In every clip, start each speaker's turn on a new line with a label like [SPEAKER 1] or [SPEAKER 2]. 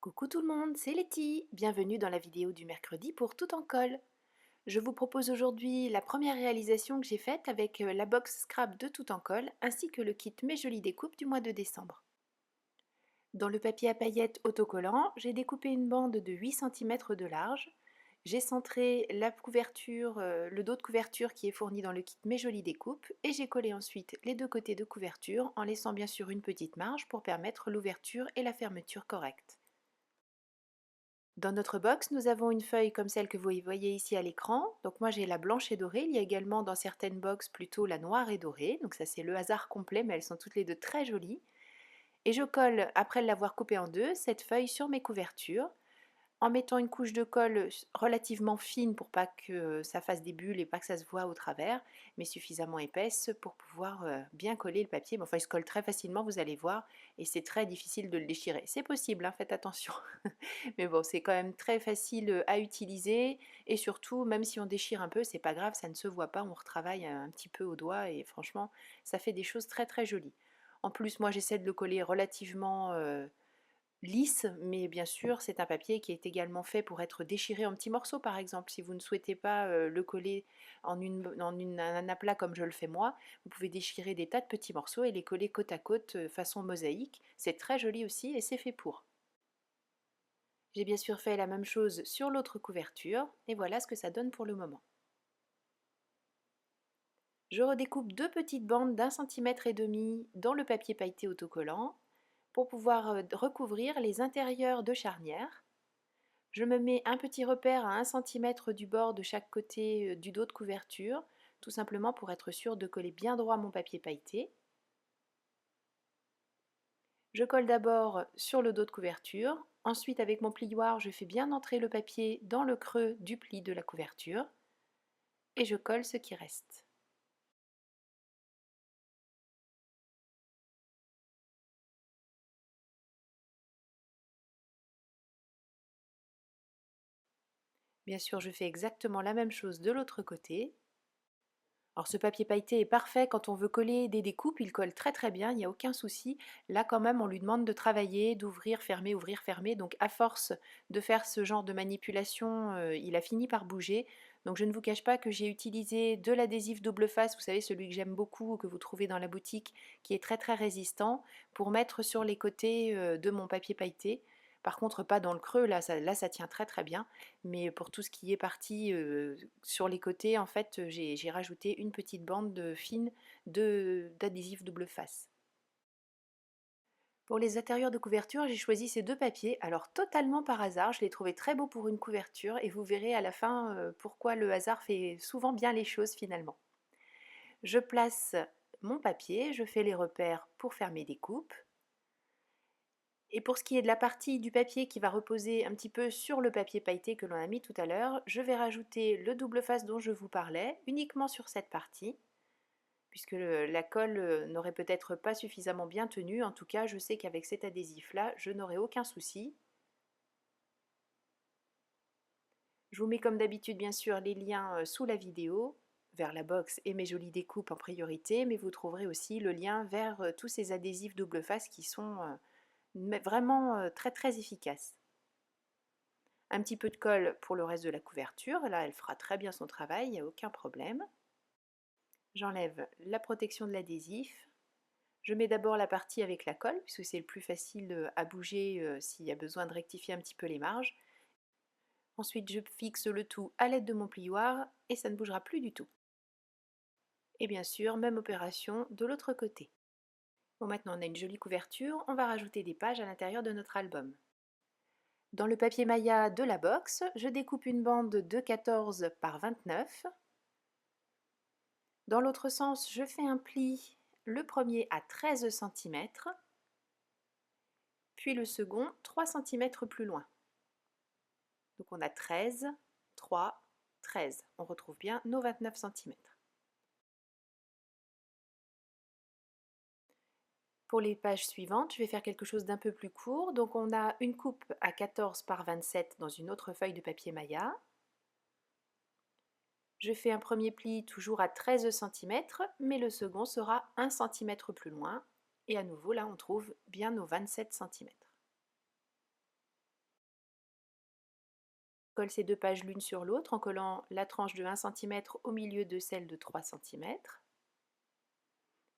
[SPEAKER 1] Coucou tout le monde, c'est Letty. Bienvenue dans la vidéo du mercredi pour Tout en colle. Je vous propose aujourd'hui la première réalisation que j'ai faite avec la box scrap de Tout en colle ainsi que le kit Mes Jolies Découpes du mois de décembre. Dans le papier à paillettes autocollant, j'ai découpé une bande de 8 cm de large. J'ai centré la couverture, le dos de couverture qui est fourni dans le kit Mes Jolies Découpes et j'ai collé ensuite les deux côtés de couverture en laissant bien sûr une petite marge pour permettre l'ouverture et la fermeture correcte. Dans notre box, nous avons une feuille comme celle que vous voyez ici à l'écran. Donc moi j'ai la blanche et dorée. Il y a également dans certaines boxes plutôt la noire et dorée. Donc ça c'est le hasard complet, mais elles sont toutes les deux très jolies. Et je colle, après l'avoir coupée en deux, cette feuille sur mes couvertures en mettant une couche de colle relativement fine pour pas que ça fasse des bulles et pas que ça se voit au travers, mais suffisamment épaisse pour pouvoir bien coller le papier. Enfin, il se colle très facilement, vous allez voir, et c'est très difficile de le déchirer. C'est possible, hein, faites attention. Mais bon, c'est quand même très facile à utiliser, et surtout, même si on déchire un peu, c'est pas grave, ça ne se voit pas, on retravaille un petit peu au doigt, et franchement, ça fait des choses très très jolies. En plus, moi j'essaie de le coller relativement lisse, mais bien sûr, c'est un papier qui est également fait pour être déchiré en petits morceaux, par exemple. Si vous ne souhaitez pas le coller un aplat comme je le fais moi, vous pouvez déchirer des tas de petits morceaux et les coller côte à côte façon mosaïque. C'est très joli aussi et c'est fait pour. J'ai bien sûr fait la même chose sur l'autre couverture et voilà ce que ça donne pour le moment. Je redécoupe deux petites bandes d'1,5 cm dans le papier pailleté autocollant pour pouvoir recouvrir les intérieurs de charnière. Je me mets un petit repère à 1 cm du bord de chaque côté du dos de couverture, tout simplement pour être sûr de coller bien droit mon papier pailleté. Je colle d'abord sur le dos de couverture, ensuite avec mon plioir je fais bien entrer le papier dans le creux du pli de la couverture et je colle ce qui reste. Bien sûr, je fais exactement la même chose de l'autre côté. Alors ce papier pailleté est parfait quand on veut coller des découpes, il colle très très bien, il n'y a aucun souci. Là quand même on lui demande de travailler, d'ouvrir, fermer, donc à force de faire ce genre de manipulation, il a fini par bouger. Donc je ne vous cache pas que j'ai utilisé de l'adhésif double face, vous savez celui que j'aime beaucoup, que vous trouvez dans la boutique, qui est très très résistant, pour mettre sur les côtés de mon papier pailleté. Par contre pas dans le creux, là ça tient très très bien, mais pour tout ce qui est parti sur les côtés, en fait, j'ai rajouté une petite bande fine d'adhésif double face. Pour les intérieurs de couverture, j'ai choisi ces deux papiers, alors totalement par hasard, je les trouvais très beaux pour une couverture et vous verrez à la fin pourquoi le hasard fait souvent bien les choses finalement. Je place mon papier, je fais les repères pour faire mes découpes. Et pour ce qui est de la partie du papier qui va reposer un petit peu sur le papier pailleté que l'on a mis tout à l'heure, je vais rajouter le double face dont je vous parlais, uniquement sur cette partie, puisque la colle n'aurait peut-être pas suffisamment bien tenu. En tout cas, je sais qu'avec cet adhésif-là, je n'aurai aucun souci. Je vous mets comme d'habitude, bien sûr, les liens sous la vidéo, vers la box et mes jolies découpes en priorité, mais vous trouverez aussi le lien vers tous ces adhésifs double face qui sont vraiment très très efficaces. Un petit peu de colle pour le reste de la couverture, là elle fera très bien son travail, il n'y a aucun problème. J'enlève la protection de l'adhésif. Je mets d'abord la partie avec la colle, puisque c'est le plus facile à bouger s'il y a besoin de rectifier un petit peu les marges. Ensuite je fixe le tout à l'aide de mon plioir et ça ne bougera plus du tout. Et bien sûr, même opération de l'autre côté. Bon, maintenant on a une jolie couverture, on va rajouter des pages à l'intérieur de notre album. Dans le papier Maya de la box, je découpe une bande de 14 par 29. Dans l'autre sens, je fais un pli, le premier à 13 cm, puis le second 3 cm plus loin. Donc on a 13, 3, 13. On retrouve bien nos 29 cm. Pour les pages suivantes, je vais faire quelque chose d'un peu plus court. Donc on a une coupe à 14 par 27 dans une autre feuille de papier Maya. Je fais un premier pli toujours à 13 cm, mais le second sera 1 cm plus loin. Et à nouveau, là, on trouve bien nos 27 cm. Colle ces deux pages l'une sur l'autre en collant la tranche de 1 cm au milieu de celle de 3 cm.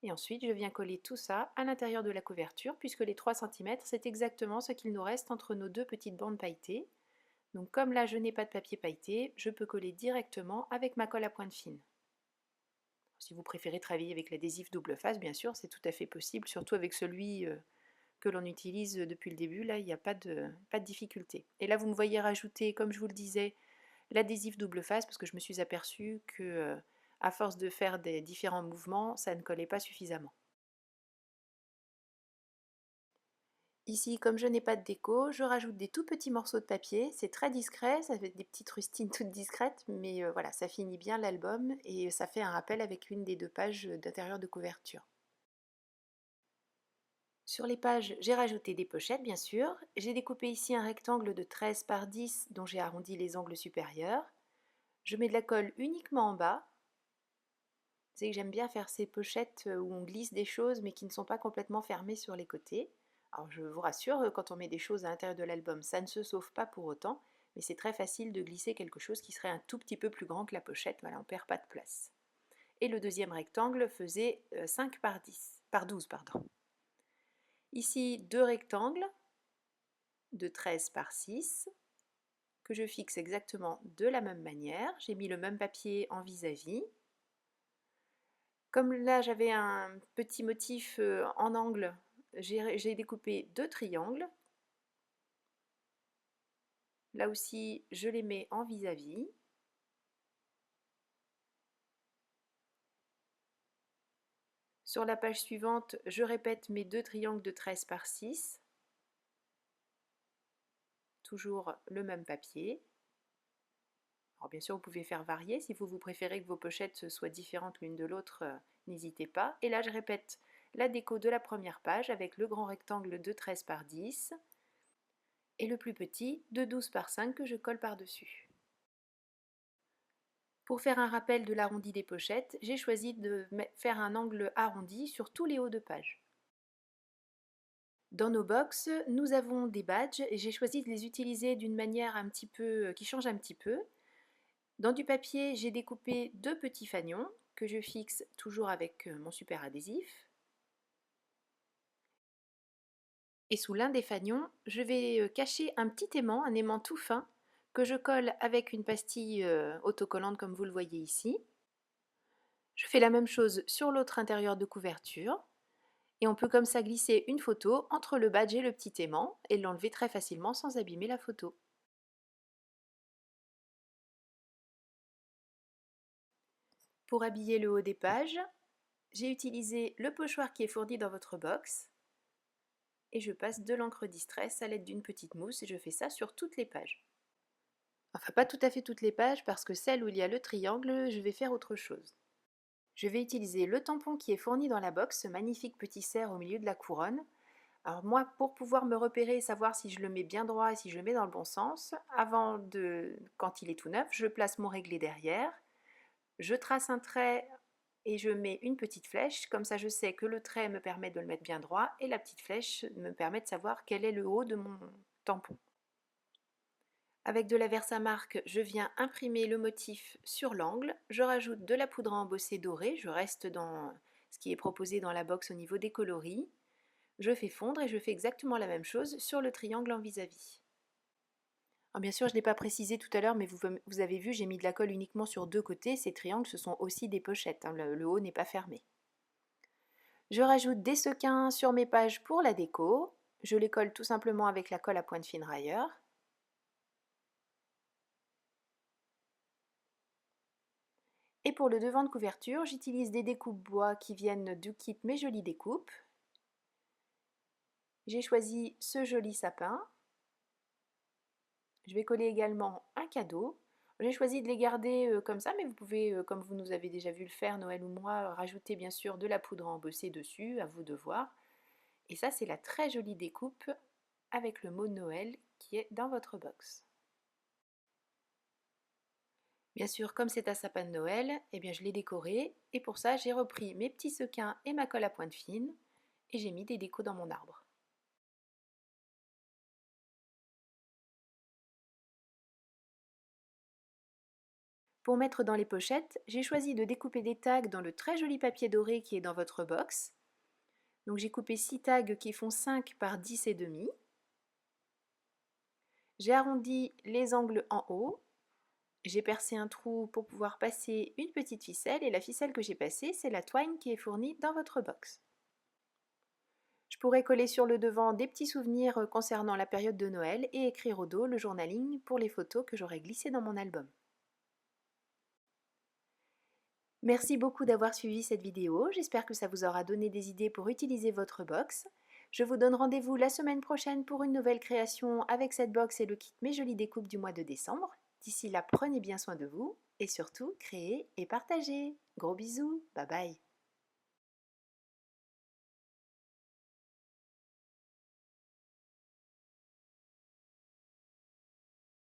[SPEAKER 1] Et ensuite, je viens coller tout ça à l'intérieur de la couverture puisque les 3 cm, c'est exactement ce qu'il nous reste entre nos deux petites bandes pailletées. Donc comme là, je n'ai pas de papier pailleté, je peux coller directement avec ma colle à pointe fine. Si vous préférez travailler avec l'adhésif double face, bien sûr, c'est tout à fait possible, surtout avec celui que l'on utilise depuis le début, là, il n'y a pas de difficulté. Et là, vous me voyez rajouter, comme je vous le disais, l'adhésif double face parce que je me suis aperçue que, à force de faire des différents mouvements, ça ne collait pas suffisamment. Ici, comme je n'ai pas de déco, je rajoute des tout petits morceaux de papier. C'est très discret, ça fait des petites rustines toutes discrètes, mais voilà, ça finit bien l'album et ça fait un rappel avec l'une des deux pages d'intérieur de couverture. Sur les pages, j'ai rajouté des pochettes, bien sûr. J'ai découpé ici un rectangle de 13 par 10 dont j'ai arrondi les angles supérieurs. Je mets de la colle uniquement en bas. Vous savez que j'aime bien faire ces pochettes où on glisse des choses mais qui ne sont pas complètement fermées sur les côtés. Alors je vous rassure, quand on met des choses à l'intérieur de l'album, ça ne se sauve pas pour autant, mais c'est très facile de glisser quelque chose qui serait un tout petit peu plus grand que la pochette, voilà, on ne perd pas de place. Et le deuxième rectangle faisait 5 par 10, par 12, pardon. Ici, deux rectangles de 13 par 6 que je fixe exactement de la même manière. J'ai mis le même papier en vis-à-vis. Comme là j'avais un petit motif en angle, j'ai découpé deux triangles. Là aussi, je les mets en vis-à-vis. Sur la page suivante, je répète mes deux triangles de 13 par 6. Toujours le même papier. Alors bien sûr, vous pouvez faire varier. Si vous préférez que vos pochettes soient différentes l'une de l'autre, n'hésitez pas. Et là, je répète la déco de la première page avec le grand rectangle de 13 par 10 et le plus petit de 12 par 5 que je colle par-dessus. Pour faire un rappel de l'arrondi des pochettes, j'ai choisi de faire un angle arrondi sur tous les hauts de page. Dans nos box, nous avons des badges et j'ai choisi de les utiliser d'une manière un petit peu qui change un petit peu. Dans du papier, j'ai découpé deux petits fanions que je fixe toujours avec mon super adhésif. Et sous l'un des fanions, je vais cacher un petit aimant, un aimant tout fin, que je colle avec une pastille autocollante comme vous le voyez ici. Je fais la même chose sur l'autre intérieur de couverture. Et on peut comme ça glisser une photo entre le badge et le petit aimant et l'enlever très facilement sans abîmer la photo. Pour habiller le haut des pages, j'ai utilisé le pochoir qui est fourni dans votre box et je passe de l'encre Distress à l'aide d'une petite mousse et je fais ça sur toutes les pages. Enfin pas tout à fait toutes les pages parce que celle où il y a le triangle, je vais faire autre chose. Je vais utiliser le tampon qui est fourni dans la box, ce magnifique petit cerf au milieu de la couronne. Alors moi, pour pouvoir me repérer et savoir si je le mets bien droit et si je le mets dans le bon sens, quand il est tout neuf, je place mon réglé derrière, je trace un trait et je mets une petite flèche, comme ça je sais que le trait me permet de le mettre bien droit et la petite flèche me permet de savoir quel est le haut de mon tampon. Avec de la Versamark, je viens imprimer le motif sur l'angle, je rajoute de la poudre à embosser dorée, je reste dans ce qui est proposé dans la box au niveau des coloris. Je fais fondre et je fais exactement la même chose sur le triangle en vis-à-vis. Alors bien sûr, je ne l'ai pas précisé tout à l'heure, mais vous avez vu, j'ai mis de la colle uniquement sur deux côtés. Ces triangles, ce sont aussi des pochettes, hein, le haut n'est pas fermé. Je rajoute des sequins sur mes pages pour la déco. Je les colle tout simplement avec la colle à pointe fine railleur. Et pour le devant de couverture, j'utilise des découpes bois qui viennent du kit Mes Jolies Découpes. J'ai choisi ce joli sapin. Je vais coller également un cadeau. J'ai choisi de les garder comme ça, mais vous pouvez, comme vous nous avez déjà vu le faire, Noël ou moi, rajouter bien sûr de la poudre à embosser dessus, à vous de voir. Et ça, c'est la très jolie découpe avec le mot Noël qui est dans votre box. Bien sûr, comme c'est un sapin de Noël, eh bien, je l'ai décoré. Et pour ça, j'ai repris mes petits sequins et ma colle à pointe fine. Et j'ai mis des décos dans mon arbre. Pour mettre dans les pochettes, j'ai choisi de découper des tags dans le très joli papier doré qui est dans votre box. Donc j'ai coupé 6 tags qui font 5 par 10 et demi. J'ai arrondi les angles en haut. J'ai percé un trou pour pouvoir passer une petite ficelle et la ficelle que j'ai passée, c'est la twine qui est fournie dans votre box. Je pourrais coller sur le devant des petits souvenirs concernant la période de Noël et écrire au dos le journaling pour les photos que j'aurais glissées dans mon album. Merci beaucoup d'avoir suivi cette vidéo, j'espère que ça vous aura donné des idées pour utiliser votre box. Je vous donne rendez-vous la semaine prochaine pour une nouvelle création avec cette box et le kit Mes Jolies Découpes du mois de décembre. D'ici là, prenez bien soin de vous et surtout, créez et partagez. Gros bisous, bye bye.